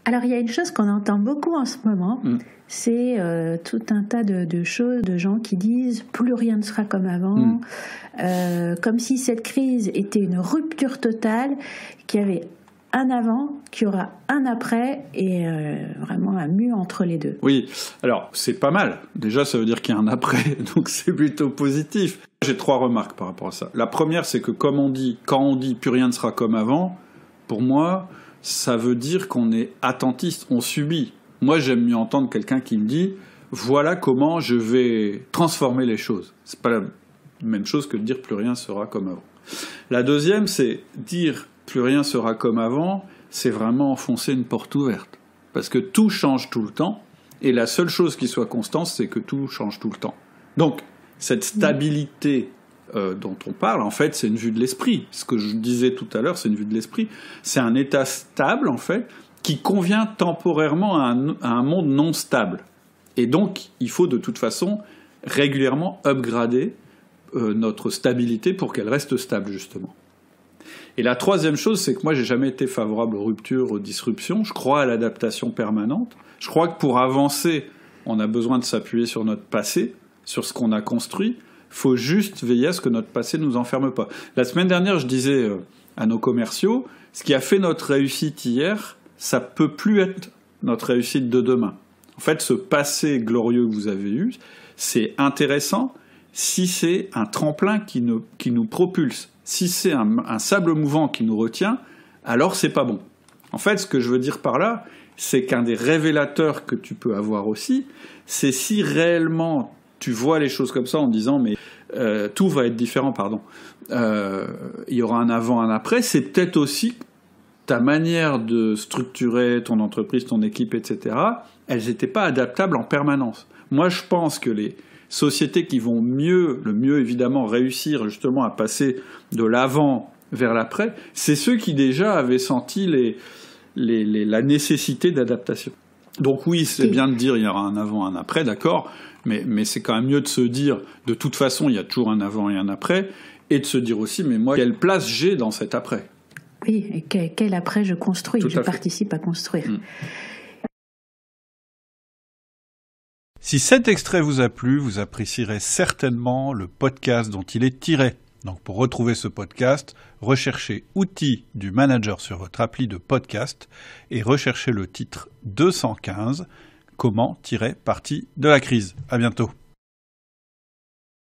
Alors, il y a une chose qu'on entend beaucoup en ce moment, c'est tout un tas de choses, de gens qui disent « plus rien ne sera comme avant », comme si cette crise était une rupture totale, qu'il y avait un avant, qu'il y aura un après, et vraiment un mur entre les deux. Oui, alors c'est pas mal. Déjà, ça veut dire qu'il y a un après, donc c'est plutôt positif. J'ai 3 remarques par rapport à ça. La première, c'est que quand on dit « plus rien ne sera comme avant », pour moi, ça veut dire qu'on est attentiste, on subit. Moi, j'aime mieux entendre quelqu'un qui me dit « voilà comment je vais transformer les choses ». C'est pas la même chose que de dire « plus rien sera comme avant ». La deuxième, c'est dire « plus rien sera comme avant », c'est vraiment enfoncer une porte ouverte. Parce que tout change tout le temps, et la seule chose qui soit constante, c'est que tout change tout le temps. Donc, cette stabilité dont on parle, en fait, c'est une vue de l'esprit. Ce que je disais tout à l'heure, c'est une vue de l'esprit. C'est un état stable, en fait, qui convient temporairement à un monde non stable. Et donc, il faut de toute façon régulièrement upgrader notre stabilité pour qu'elle reste stable, justement. Et la troisième chose, c'est que moi, j'ai jamais été favorable aux ruptures, aux disruptions. Je crois à l'adaptation permanente. Je crois que pour avancer, on a besoin de s'appuyer sur notre passé, sur ce qu'on a construit. Il faut juste veiller à ce que notre passé ne nous enferme pas. La semaine dernière, je disais à nos commerciaux, ce qui a fait notre réussite hier, ça peut plus être notre réussite de demain. En fait, ce passé glorieux que vous avez eu, c'est intéressant si c'est un tremplin qui nous propulse. Si c'est un sable mouvant qui nous retient, alors c'est pas bon. En fait, ce que je veux dire par là, c'est qu'un des révélateurs que tu peux avoir aussi, c'est si réellement tu vois les choses comme ça en disant mais tout va être différent, il y aura un avant, un après, c'est peut-être aussi ta manière de structurer ton entreprise, ton équipe, etc., elles n'étaient pas adaptables en permanence. Moi, je pense que les sociétés qui vont le mieux évidemment réussir justement à passer de l'avant vers l'après, c'est ceux qui déjà avaient senti la nécessité d'adaptation. Donc oui, c'est bien de dire il y aura un avant, un après, d'accord, mais c'est quand même mieux de se dire de toute façon il y a toujours un avant et un après, et de se dire aussi mais moi quelle place j'ai dans cet après. Oui, et quel après je construis, je participe à construire. Si cet extrait vous a plu, vous apprécierez certainement le podcast dont il est tiré. Donc pour retrouver ce podcast, recherchez « Outils du manager » sur votre appli de podcast et recherchez le titre 215 « Comment tirer parti de la crise ». À bientôt.